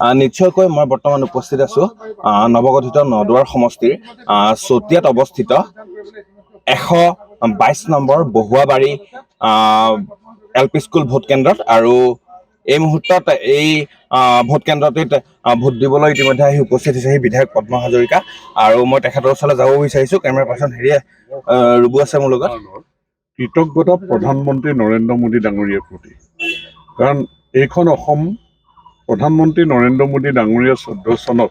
নিশ্চয়কৈ মই বৰ্তমান উপস্থিত আছোঁ নৱগঠিত নদুৱাৰ সমষ্টিৰ চতিয়াত অৱস্থিত 122 নম্বৰ বহুৱাবাৰী LP স্কুল ভোট কেন্দ্ৰত। আৰু এই মুহূৰ্তত এই ভোট কেন্দ্ৰটিত ভোট দিবলৈ ইতিমধ্যে আহি উপস্থিত হৈছেহি বিধায়ক পদ্ম হাজৰিকা। আৰু মই তেখেতৰ ওচৰলৈ যাব বিচাৰিছোঁ। কেমেৰা পাৰ্চন ৰুবু আছে মোৰ লগত। কৃতজ্ঞতা প্ৰধানমন্ত্ৰী নৰেন্দ্ৰ মোদী ডাঙৰীয়াৰ প্ৰতি, কাৰণ এইখন অসম প্ৰধানমন্ত্ৰী নৰেন্দ্ৰ মোদী ডাঙৰীয়া 14 চনত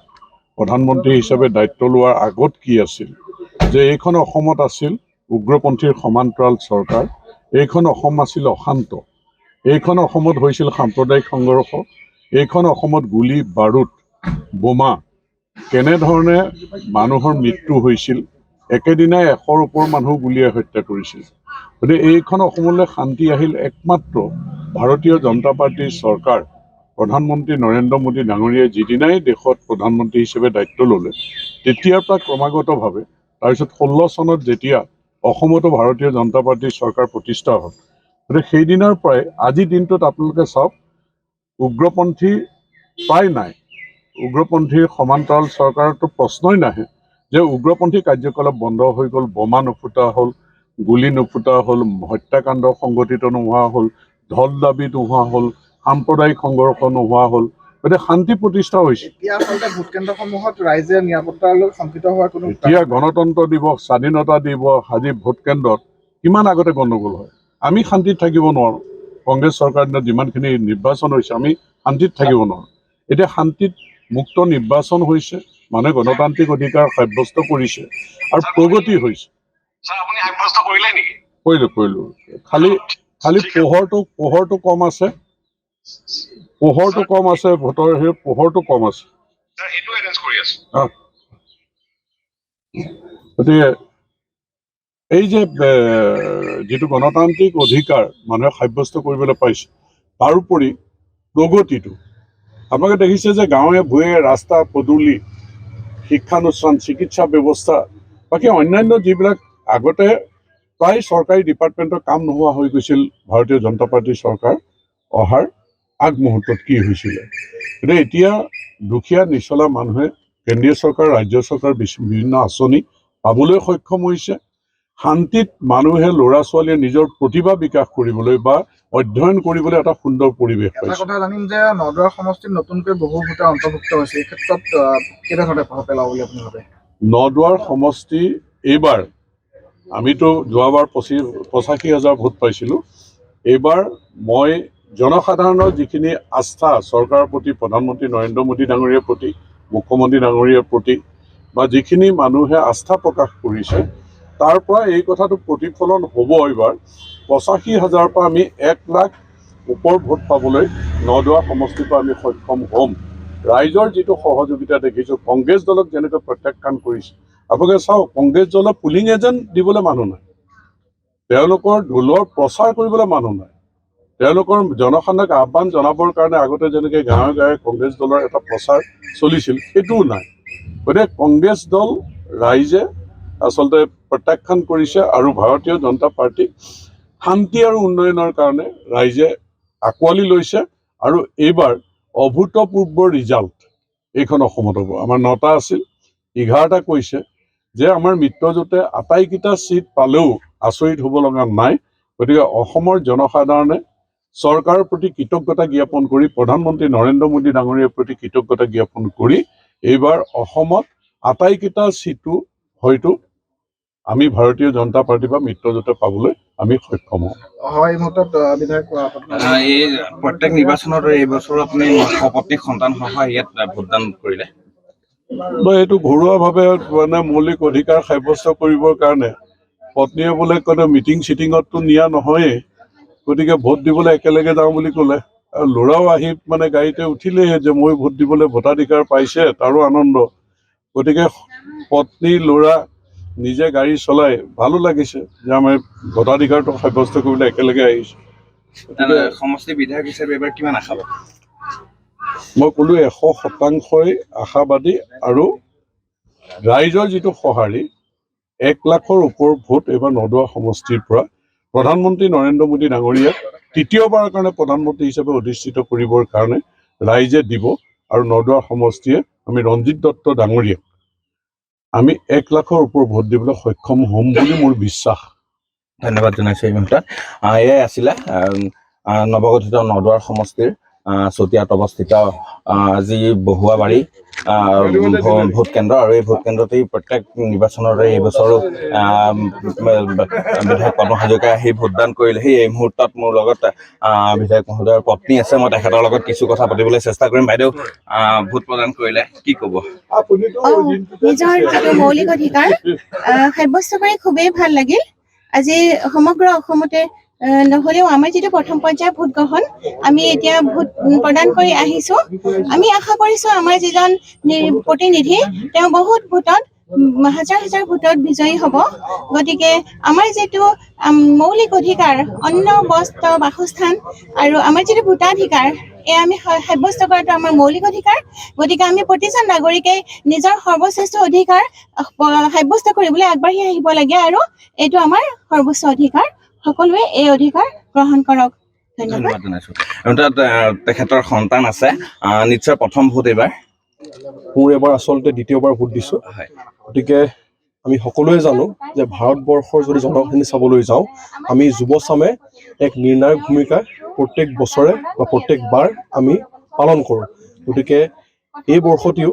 প্ৰধানমন্ত্ৰী হিচাপে দায়িত্ব লোৱাৰ আগত কি আছিল যে এইখন অসমত আছিল উগ্ৰপন্থীৰ সমান্তৰাল চৰকাৰ, এইখন অসম আছিল অশান্ত, এইখন অসমত হৈছিল সাম্প্ৰদায়িক সংঘৰ্ষ, এইখন অসমত গুলী বাৰুদ বোমা কেনেধৰণে মানুহৰ মৃত্যু হৈছিল, একেদিনাই 100ৰ ওপৰ মানুহ গুলীয়াই হত্যা কৰিছিল। গতিকে এইখন অসমলৈ শান্তি আহিল একমাত্ৰ ভাৰতীয় জনতা পাৰ্টীৰ চৰকাৰ প্ৰধানমন্ত্ৰী নৰেন্দ্ৰ মোদী ডাঙৰীয়াই যিদিনাই দেশত প্ৰধানমন্ত্ৰী হিচাপে দায়িত্ব ল'লে তেতিয়াৰ পৰা ক্ৰমাগতভাৱে তাৰপিছত 16 চনত যেতিয়া অসমতো ভাৰতীয় জনতা পাৰ্টীৰ চৰকাৰ প্ৰতিষ্ঠা হ'ল, গতিকে সেইদিনাৰ পৰাই আজি দিনটোত আপোনালোকে চাওক উগ্ৰপন্থী প্ৰায় নাই। উগ্ৰপন্থীৰ সমান্তৰাল চৰকাৰতো প্ৰশ্নই নাহে যে উগ্ৰপন্থী কাৰ্যকলাপ বন্ধ হৈ গ'ল, বোমা নুফুটা হ'ল, গুলী নুফুটা হ'ল, হত্যাকাণ্ড সংঘটিত নোহোৱা হ'ল, ঢল দাবী নোহোৱা হ'ল, সাম্প্ৰদায়িক সংঘৰ্ষ নোহোৱা হ'ল, গতিকে শান্তি প্ৰতিষ্ঠা হৈছে। এতিয়া গণতন্ত্ৰ দিৱস, স্বাধীনতা দিৱস, আজি ভোট কেন্দ্ৰত কিমান আগতে গণ্ডগোল হয়। আমি শান্তিত থাকিব নোৱাৰোঁ। কংগ্ৰেছ চৰকাৰ দিনত যিমানখিনি নিৰ্বাচন হৈছে আমি শান্তিত থাকিব নোৱাৰোঁ। এতিয়া শান্তিত মুক্ত নিৰ্বাচন হৈছে, মানুহে গণতান্ত্ৰিক অধিকাৰ সাব্যস্ত কৰিছে আৰু প্ৰগতি হৈছে। কৰিলোঁ। খালি পোহৰটো কম আছে, ভোটৰ সেই পোহৰটো কম আছে। গতিকে এই যে যিটো গণতান্ত্ৰিক অধিকাৰ মানুহে সাব্যস্ত কৰিবলৈ পাইছে, তাৰোপৰি প্ৰগতিটো আপোনালোকে দেখিছে যে গাঁৱে ভূঞে ৰাস্তা পদূলি, শিক্ষানুষ্ঠান, চিকিৎসা ব্যৱস্থা, বাকী অন্যান্য যিবিলাক আগতে প্ৰায় চৰকাৰী ডিপাৰ্টমেণ্টৰ কাম নোহোৱা হৈ গৈছিল ভাৰতীয় জনতা পাৰ্টীৰ চৰকাৰ অহাৰ আগমুহূৰ্তত কি হৈছিলে। গতিকে এতিয়া দুখীয়া নিচলা মানুহে কেন্দ্ৰীয় চৰকাৰ, ৰাজ্য চৰকাৰ বিভিন্ন আঁচনি পাবলৈ সক্ষম হৈছে। শান্তিত মানুহে ল'ৰা ছোৱালীয়ে নিজৰ প্ৰতিভা বিকাশ কৰিবলৈ বা অধ্যয়ন কৰিবলৈ এটা সুন্দৰ পৰিৱেশ পাইছে। কথা জানিম যে নদুৱাৰ সমষ্টিত নতুনকৈ বহু ভোটাৰ অন্তৰ্ভুক্ত হৈছে, এই ক্ষেত্ৰত কেনেধৰণে প্ৰভাৱ পেলাব বুলি আপুনি ভাবে? নদুৱাৰ সমষ্টি এইবাৰ আমিতো যোৱাবাৰ 85,000 ভোট পাইছিলোঁ। এইবাৰ মই জনসাধাৰণৰ যিখিনি আস্থা চৰকাৰৰ প্ৰতি, প্ৰধানমন্ত্ৰী নৰেন্দ্ৰ মোদী ডাঙৰীয়াৰ প্ৰতি, মুখ্যমন্ত্ৰী ডাঙৰীয়াৰ প্ৰতি বা যিখিনি মানুহে আস্থা প্ৰকাশ কৰিছে তাৰ পৰা এই কথাটো প্ৰতিফলন হ'ব। এইবাৰ 85,000ৰ পৰা আমি 1 লাখ ওপৰ ভোট পাবলৈ নদুৱা সমষ্টিৰ পৰা আমি সক্ষম হ'ম। ৰাইজৰ যিটো সহযোগিতা দেখিছোঁ, কংগ্ৰেছ দলক যেনেকৈ প্ৰত্যাখ্যান কৰিছে, আপোনালোকে চাওক কংগ্ৰেছ দলৰ পুলিং এজেণ্ট দিবলৈ মানুহ নাই, তেওঁলোকৰ ঢোলৰ প্ৰচাৰ কৰিবলৈ মানুহ নাই, তেওঁলোকৰ জনসাধাৰণক আহ্বান জনাবৰ কাৰণে আগতে যেনেকৈ গাঁৱে গাঁৱে কংগ্ৰেছ দলৰ এটা প্ৰচাৰ চলিছিল সেইটোও নাই। গতিকে কংগ্ৰেছ দল ৰাইজে আচলতে প্ৰত্যাখ্যান কৰিছে আৰু ভাৰতীয় জনতা পাৰ্টীক শান্তি আৰু উন্নয়নৰ কাৰণে ৰাইজে আঁকোৱালি লৈছে। আৰু এইবাৰ অভূতপূৰ্ব ৰিজাল্ট এইখন অসমত হ'ব। আমাৰ 9টা আছিল, 11টা কৈছে যে আমাৰ মিত্ৰজোঁটে আটাইকেইটা চিট পালেও আচৰিত হ'ব লগা নাই। গতিকে অসমৰ জনসাধাৰণে চৰকাৰৰ প্ৰতি কৃতজ্ঞতা জ্ঞাপন কৰি, প্ৰধানমন্ত্ৰী নৰেন্দ্ৰ মোদী ডাঙৰীয়াৰ প্ৰতি কৃতজ্ঞতা জ্ঞাপন কৰি এইবাৰ অসমত আটাইকেইটা চিটো হয়তো আমি ভাৰতীয় জনতা পাৰ্টি বা মিত্ৰজোঁটে পাবলৈ আমি সক্ষম হ'ম। হয়, এই প্ৰত্যেক নিৰ্বাচনৰ দৰে এইবছৰো আপুনি সপত্নীক সন্তান সহ ইয়াত ভোটদান কৰিলে। এইটো ঘৰুৱাভাৱে মানে মৌলিক অধিকাৰ সাব্যস্ত কৰিবৰ কাৰণে পত্নীয়ে বোলে কোনো মিটিং চিটিঙততো নিয়া নহয়েই, গতিকে ভোট দিবলৈ একেলগে যাওঁ বুলি ক'লে। আৰু ল'ৰাও আহি মানে গাড়ীতে উঠিলেই যে মই ভোট দিবলৈ ভোটাধিকাৰ পাইছে, তাৰো আনন্দ। গতিকে পত্নী ল'ৰা নিজে গাড়ী চলাই ভালো লাগিছে যে আমাৰ ভোটাধিকাৰটো সাব্যস্ত কৰিবলৈ একেলগে আহিছে। সমষ্টি বিধায়ক হিচাপে এবাৰ কিমান আশাবাদী? মই ক'লো 100% আশাবাদী। আৰু ৰাইজৰ যিটো সঁহাৰি, 1 লাখৰ ওপৰ ভোট এইবাৰ নদুৱা সমষ্টিৰ পৰা প্ৰধানমন্ত্ৰী নৰেন্দ্ৰ মোদী ডাঙৰীয়াক তৃতীয়বাৰৰ কাৰণে প্ৰধানমন্ত্ৰী হিচাপে অধিষ্ঠিত কৰিবৰ কাৰণে ৰাইজে দিব। আৰু নদুৱাৰ সমষ্টিয়ে আমি ৰঞ্জিত দত্ত ডাঙৰীয়াক আমি 1 লাখৰ ওপৰ ভোট দিবলৈ সক্ষম হ'ম বুলি মোৰ বিশ্বাস। ধন্যবাদ জনাইছোঁ এই মুহূৰ্তত। এয়াই আছিলে নৱগঠিত নদুৱাৰ সমষ্টিৰ চতিয়াত অৱস্থিত যি বহুৱাবাৰী ভোট কেন্দ্ৰ, আৰু এই ভোট কেন্দ্ৰতেই প্ৰত্যেক নিৰ্বাচনৰে এইবছৰো বিধায়ক পদ্ম হাজৰিকাই আহি ভোটদান কৰিলেহি। এই মুহূৰ্তত মোৰ লগত বিধায়ক মহোদয়ৰ পত্নী আছে, মই তেখেতৰ লগত কিছু কথা পাতিবলৈ চেষ্টা কৰিম। বাইদেউ, ভোট প্ৰদান কৰিলে, কি ক'ব? নিজৰ যিটো মৌলিক অধিকাৰ সাব্যস্ত কৰি খুবেই ভাল লাগিল। আজি সমগ্ৰ অসমতে নহ'লেও আমাৰ যিটো প্ৰথম পৰ্যায়ৰ ভোট গ্ৰহণ, আমি এতিয়া ভোট প্ৰদান কৰি আহিছো। আমি আশা কৰিছো আমাৰ যিজন প্ৰতিনিধি তেওঁ বহুত ভোটত, হাজাৰ হাজাৰ ভোটত বিজয়ী হ'ব। গতিকে আমাৰ যিটো মৌলিক অধিকাৰ, অন্ন, বস্ত্ৰ, বাসস্থান আৰু আমাৰ যিটো ভোটাধিকাৰ, এয়া আমি সাব্যস্ত কৰাটো আমাৰ মৌলিক অধিকাৰ। গতিকে আমি প্ৰতিজন নাগৰিকে নিজৰ সৰ্বশ্ৰেষ্ঠ অধিকাৰ সাব্যস্ত কৰিবলৈ আগবাঢ়ি আহিব লাগে, আৰু এইটো আমাৰ সৰ্বোচ্চ অধিকাৰ। সকলোৱে এই অধিকাৰ গ্ৰহণ কৰক। ধন্যবাদ জনাইছোঁ। তেখেতৰ সন্তান আছে, নিশ্চয় প্ৰথম ভোট এইবাৰ। মোৰ এবাৰ আচলতে দ্বিতীয়বাৰ ভোট দিছোঁ। গতিকে আমি সকলোৱে জানো যে ভাৰতবৰ্ষৰ যদি জনসংখ্যা চাবলৈ যাওঁ, আমি যুৱচামে এক নিৰ্ণায়ক ভূমিকা প্ৰত্যেক বছৰে বা প্ৰত্যেকবাৰ আমি পালন কৰোঁ। গতিকে এই বৰ্ষটিও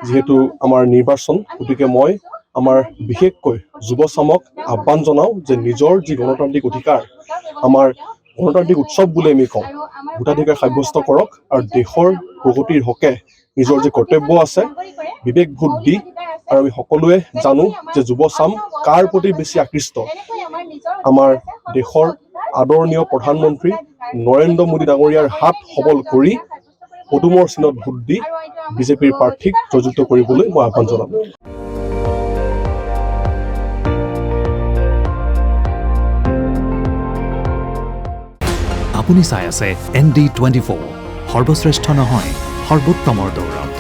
যিহেতু আমাৰ নিৰ্বাচন, গতিকে মই আমাৰ বিশেষকৈ যুৱচামক আহ্বান জনাওঁ যে নিজৰ যি গণতান্ত্ৰিক অধিকাৰ, আমাৰ গণতান্ত্ৰিক উৎসৱ বুলি আমি কওঁ, ভোটাধিকাৰ সাব্যস্ত কৰক আৰু দেশৰ প্ৰগতিৰ হকে নিজৰ যি কৰ্তব্য আছে বিবেক ভোট দি, আৰু আমি সকলোৱে জানো যে যুৱচাম কাৰ প্ৰতি বেছি আকৃষ্ট। আমাৰ দেশৰ আদৰণীয় প্ৰধানমন্ত্ৰী নৰেন্দ্ৰ মোদী ডাঙৰীয়াৰ হাত সবল কৰি পদুমৰ চিনত ভোট দি বিজেপিৰ প্ৰাৰ্থীক জয়যুক্ত কৰিবলৈ মই আহ্বান জনাম। আপুনি চাই আছে ND24, সৰ্বশ্ৰেষ্ঠ নহয় সৰ্বোত্তমৰ দৌৰত।